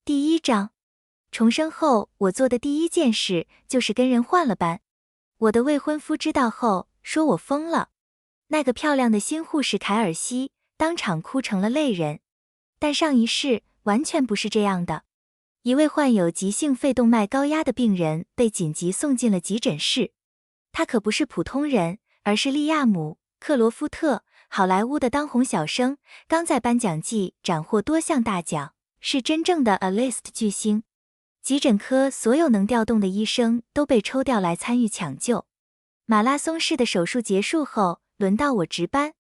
第一章，重生后，我做的第一件事就是跟人换了班。我的未婚夫知道后说我疯了。那个漂亮的新护士凯尔西当场哭成了泪人。但上一世完全不是这样的。一位患有急性肺动脉高压的病人被紧急送进了急诊室。他可不是普通人，而是利亚姆·克罗夫特，好莱坞的当红小生，刚在颁奖季斩获多项大奖。是真正的 A-list 巨星。急诊科所有能调动的医生都被抽调来参与抢救。马拉松式的手术结束后，轮到我值班。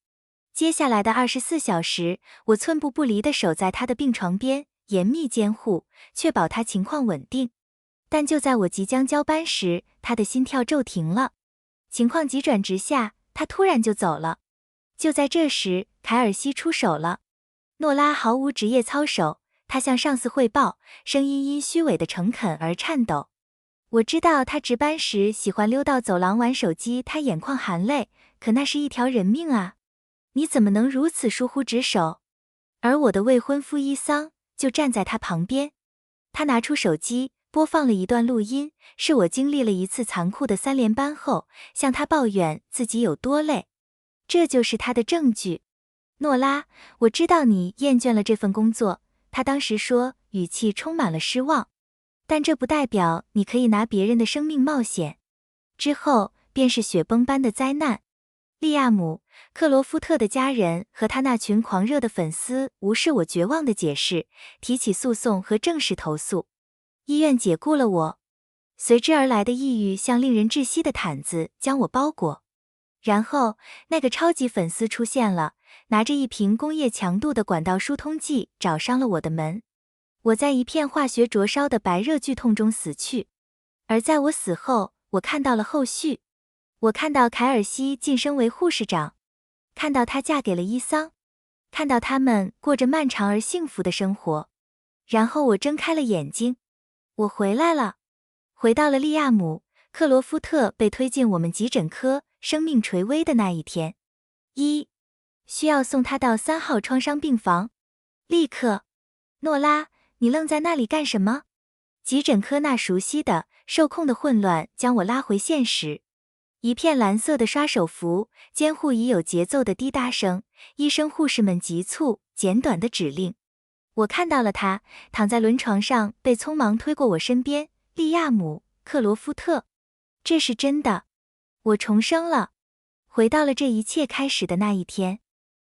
接下来的24小时，我寸步不离地守在他的病床边，严密监护，确保他情况稳定。但就在我即将交班时，他的心跳骤停了。情况急转直下，他突然就走了。就在这时，凯尔西出手了。诺拉毫无职业操守。他向上司汇报，声音因虚伪的诚恳而颤抖。我知道他值班时喜欢溜到走廊玩手机，他眼眶含泪，可那是一条人命啊！你怎么能如此疏忽职守？而我的未婚夫伊桑就站在他旁边。他拿出手机，播放了一段录音，是我经历了一次残酷的3连班后，向他抱怨自己有多累。这就是他的证据。诺拉，我知道你厌倦了这份工作。他当时说，语气充满了失望，但这不代表你可以拿别人的生命冒险。之后便是雪崩般的灾难。利亚姆·克罗夫特的家人和他那群狂热的粉丝无视我绝望的解释，提起诉讼和正式投诉。医院解雇了我，随之而来的抑郁像令人窒息的毯子将我包裹。然后那个超级粉丝出现了，拿着一瓶工业强度的管道疏通剂找上了我的门。我在一片化学灼烧的白热剧痛中死去。而在我死后，我看到了后续。我看到凯尔西晋升为护士长，看到她嫁给了伊桑，看到他们过着漫长而幸福的生活。然后我睁开了眼睛，我回来了，回到了利亚姆·克罗夫特被推进我们急诊科，生命垂危的那一天。需要送他到3号创伤病房，立刻。诺拉，你愣在那里干什么？急诊科那熟悉的受控的混乱将我拉回现实。一片蓝色的刷手服，监护仪有节奏的滴答声，医生护士们急促简短的指令。我看到了他躺在轮床上，被匆忙推过我身边。利亚姆·克罗夫特，这是真的，我重生了，回到了这一切开始的那一天。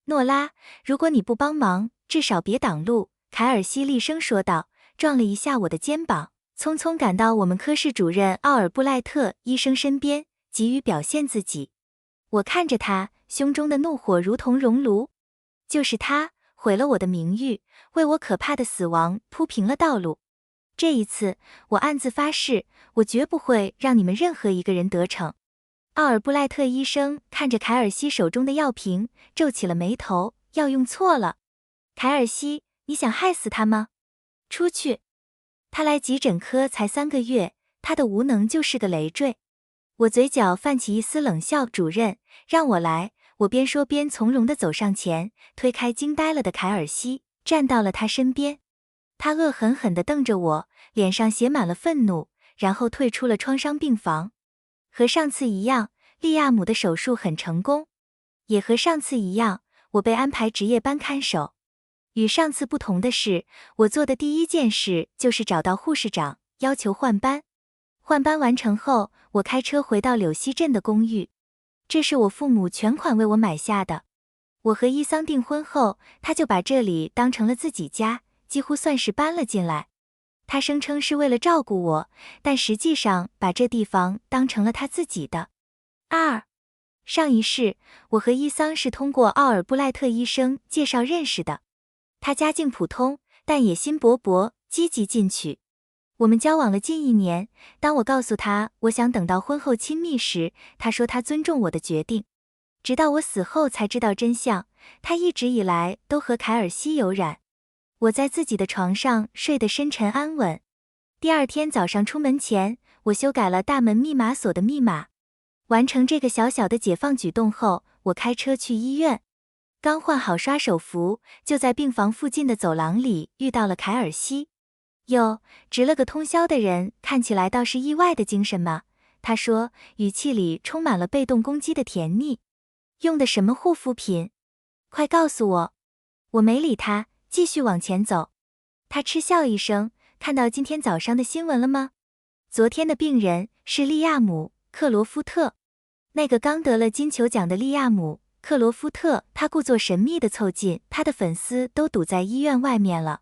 诺拉，如果你不帮忙，至少别挡路，凯尔西厉声说道，撞了一下我的肩膀，匆匆赶到我们科室主任奥尔布赖特医生身边，急于表现自己。我看着他，胸中的怒火如同熔炉。就是他毁了我的名誉，为我可怕的死亡铺平了道路。这一次，我暗自发誓，我绝不会让你们任何一个人得逞。奥尔布赖特医生看着凯尔西手中的药瓶，皱起了眉头，药用错了。凯尔西，你想害死他吗？出去！他来急诊科才3个月，他的无能就是个累赘。我嘴角泛起一丝冷笑，主任，让我来。我边说边从容地走上前，推开惊呆了的凯尔西，站到了他身边。他恶狠狠地瞪着我，脸上写满了愤怒，然后退出了创伤病房。和上次一样，利亚姆的手术很成功，也和上次一样，我被安排值夜班看守。与上次不同的是，我做的第一件事就是找到护士长，要求换班。换班完成后，我开车回到柳溪镇的公寓，这是我父母全款为我买下的。我和伊桑订婚后，他就把这里当成了自己家，几乎算是搬了进来。他声称是为了照顾我，但实际上把这地方当成了他自己的。上一世，我和伊桑是通过奥尔布赖特医生介绍认识的。他家境普通，但野心勃勃，积极进取。我们交往了近1年，当我告诉他我想等到婚后亲密时，他说他尊重我的决定。直到我死后才知道真相，他一直以来都和凯尔西有染。我在自己的床上睡得深沉安稳。第2天早上出门前，我修改了大门密码锁的密码。完成这个小小的解放举动后，我开车去医院。刚换好刷手服，就在病房附近的走廊里遇到了凯尔西。哟，值了个通宵的人看起来倒是意外的精神嘛，他说，语气里充满了被动攻击的甜腻。用的什么护肤品？快告诉我！我没理他，继续往前走。他嗤笑一声，看到今天早上的新闻了吗？昨天的病人是利亚姆·克罗夫特，那个刚得了金球奖的利亚姆·克罗夫特，他故作神秘地凑近，他的粉丝都堵在医院外面了。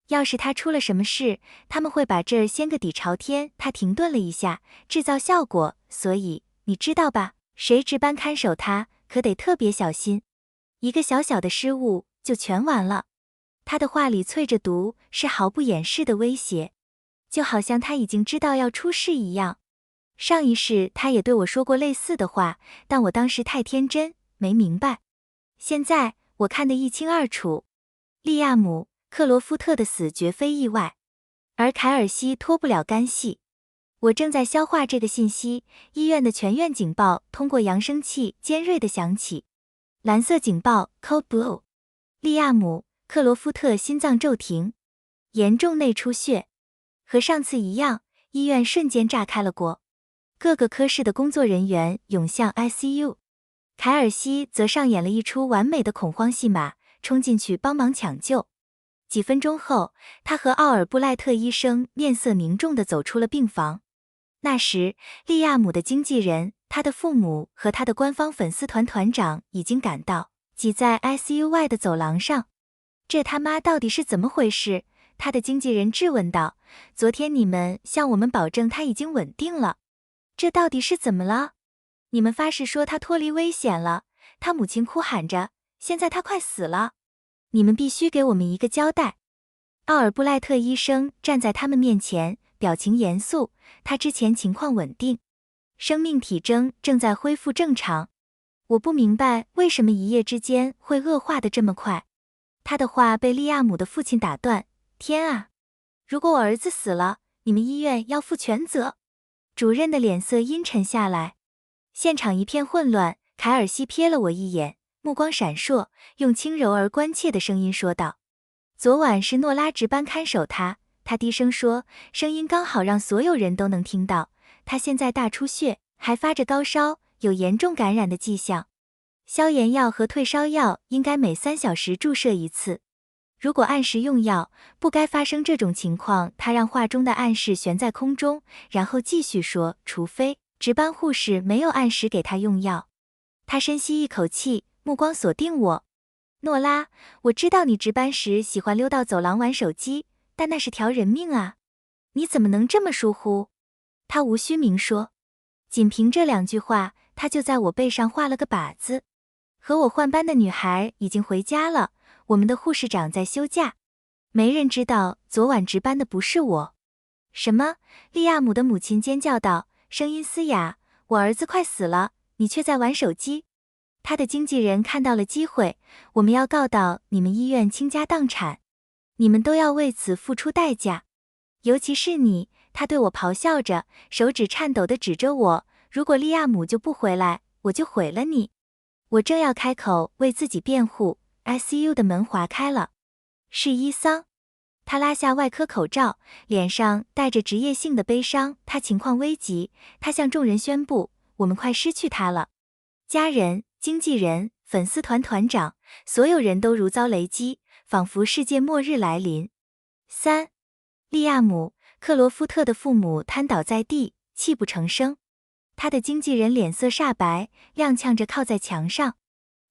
要是他出了什么事，他们会把这儿掀个底朝天。他停顿了一下，制造效果，所以你知道吧？谁值班看守他，可得特别小心，一个小小的失误就全完了。他的话里淬着毒，是毫不掩饰的威胁，就好像他已经知道要出事一样。上一世他也对我说过类似的话，但我当时太天真，没明白。现在我看得一清二楚，利亚姆·克罗夫特的死绝非意外，而凯尔西脱不了干系。我正在消化这个信息，医院的全院警报通过扬声器尖锐地响起。蓝色警报 Code Blue， 利亚姆·克罗夫特心脏骤停，严重内出血。和上次一样，医院瞬间炸开了锅，各个科室的工作人员涌向 ICU。 凯尔西则上演了一出完美的恐慌戏码，冲进去帮忙抢救。几分钟后，他和奥尔布赖特医生面色凝重地走出了病房。那时，利亚姆的经纪人、他的父母和他的官方粉丝团团长已经赶到，挤在 ICU 外的走廊上。这他妈到底是怎么回事？他的经纪人质问道。昨天你们向我们保证他已经稳定了，这到底是怎么了？你们发誓说他脱离危险了，他母亲哭喊着，现在他快死了。你们必须给我们一个交代。奥尔布赖特医生站在他们面前，表情严肃，他之前情况稳定，生命体征正在恢复正常。我不明白为什么一夜之间会恶化得这么快。他的话被利亚姆的父亲打断。天啊！如果我儿子死了，你们医院要负全责。主任的脸色阴沉下来。现场一片混乱，凯尔西瞥了我一眼，目光闪烁，用轻柔而关切的声音说道：昨晚是诺拉值班看守他。他低声说，声音刚好让所有人都能听到。他现在大出血，还发着高烧，有严重感染的迹象。消炎药和退烧药应该每3小时注射一次。如果按时用药，不该发生这种情况。他让话中的暗示悬在空中，然后继续说，除非值班护士没有按时给他用药。他深吸一口气，目光锁定我。诺拉，我知道你值班时喜欢溜到走廊玩手机，但那是条人命啊！你怎么能这么疏忽？他无需明说，仅凭这2句话，他就在我背上画了个靶子。和我换班的女孩已经回家了，我们的护士长在休假。没人知道昨晚值班的不是我。什么？利亚姆的母亲尖叫道，声音嘶哑，我儿子快死了，你却在玩手机。他的经纪人看到了机会，我们要告到你们医院倾家荡产，你们都要为此付出代价，尤其是你。他对我咆哮着，手指颤抖地指着我，如果利亚姆就不回来，我就毁了你。我正要开口为自己辩护， ICU 的门划开了，是伊桑。他拉下外科口罩，脸上带着职业性的悲伤。他情况危急，他向众人宣布，我们快失去他了。家人、经纪人、粉丝团团长，所有人都如遭雷击，仿佛世界末日来临。3. 利亚姆·克罗夫特的父母瘫倒在地，泣不成声。他的经纪人脸色煞白，踉跄着靠在墙上。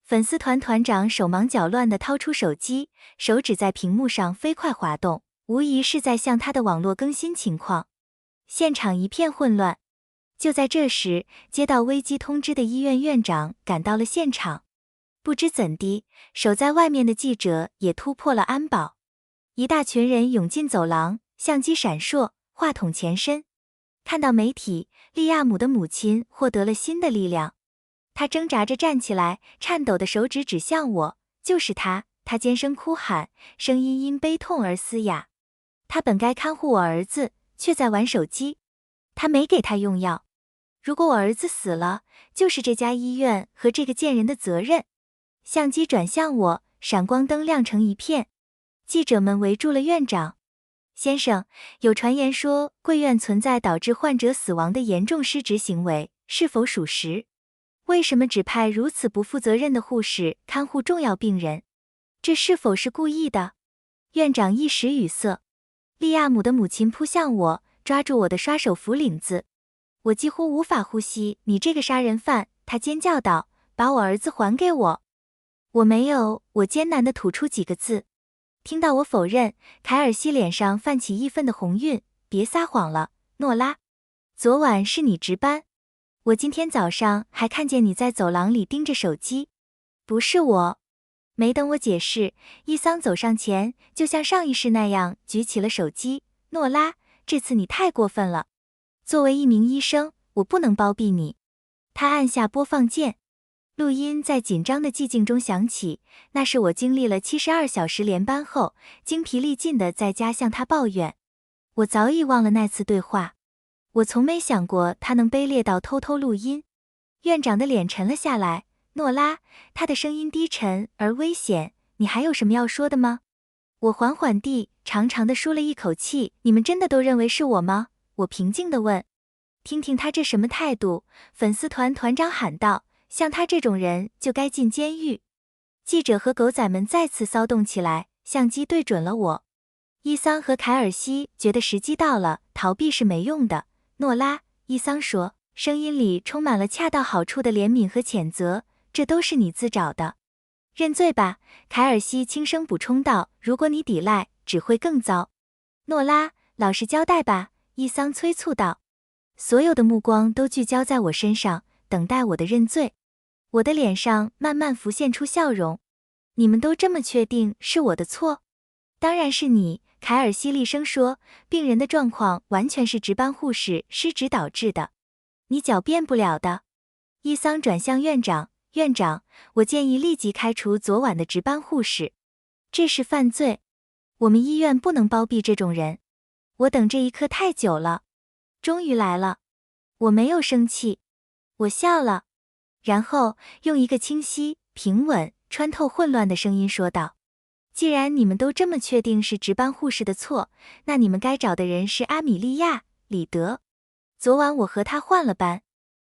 粉丝团团长手忙脚乱地掏出手机，手指在屏幕上飞快滑动，无疑是在向他的网络更新情况。现场一片混乱。就在这时，接到危机通知的医院院长赶到了现场。不知怎的，守在外面的记者也突破了安保。一大群人涌进走廊，相机闪烁，话筒前伸。看到媒体，利亚姆的母亲获得了新的力量。她挣扎着站起来，颤抖的手指指向我，就是他。她尖声哭喊，声音因悲痛而嘶哑。她本该看护我儿子，却在玩手机。她没给他用药。如果我儿子死了，就是这家医院和这个贱人的责任。相机转向我，闪光灯亮成一片。记者们围住了院长。先生，有传言说贵院存在导致患者死亡的严重失职行为，是否属实？为什么只派如此不负责任的护士看护重要病人？这是否是故意的？院长一时语塞。利亚姆的母亲扑向我，抓住我的刷手服领子，我几乎无法呼吸。你这个杀人犯！他尖叫道，把我儿子还给我。我没有，我艰难地吐出几个字。听到我否认，凯尔西脸上泛起义愤的红晕。别撒谎了，诺拉。昨晚是你值班，我今天早上还看见你在走廊里盯着手机。不是我。没等我解释，伊桑走上前，就像上一世那样举起了手机。诺拉，这次你太过分了。作为一名医生，我不能包庇你。他按下播放键，录音在紧张的寂静中响起。那是我经历了72小时连班后，精疲力尽的在家向他抱怨。我早已忘了那次对话，我从没想过他能卑劣到偷偷录音。院长的脸沉了下来。诺拉，他的声音低沉而危险，你还有什么要说的吗？我缓缓地、长长地舒了一口气。你们真的都认为是我吗？我平静地问。听听他这什么态度！粉丝团团长喊道，像他这种人就该进监狱。记者和狗仔们再次骚动起来，相机对准了我。伊桑和凯尔西觉得时机到了，逃避是没用的。诺拉，伊桑说，声音里充满了恰到好处的怜悯和谴责，这都是你自找的。认罪吧，凯尔西轻声补充道，如果你抵赖，只会更糟。诺拉，老实交代吧，伊桑催促道。所有的目光都聚焦在我身上，等待我的认罪。我的脸上慢慢浮现出笑容。你们都这么确定是我的错？当然是你，凯尔西厉声说，病人的状况完全是值班护士失职导致的，你狡辩不了的。伊桑转向院长，院长，我建议立即开除昨晚的值班护士，这是犯罪。我们医院不能包庇这种人。我等这一刻太久了，终于来了。我没有生气，我笑了，然后用一个清晰、平稳、穿透混乱的声音说道，既然你们都这么确定是值班护士的错，那你们该找的人是阿米莉亚·里德。昨晚我和她换了班。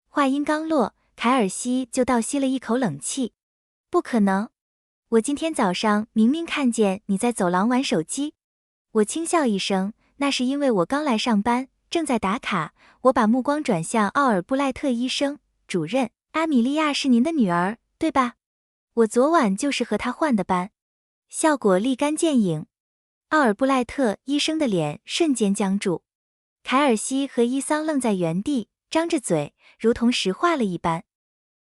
话音刚落，凯尔西就倒吸了一口冷气。不可能，我今天早上明明看见你在走廊玩手机。我轻笑一声，那是因为我刚来上班，正在打卡。我把目光转向奥尔布赖特医生，主任，阿米莉亚是您的女儿，对吧？我昨晚就是和她换的班。效果立竿见影。奥尔布赖特医生的脸瞬间僵住，凯尔西和伊桑愣在原地，张着嘴，如同石化了一般。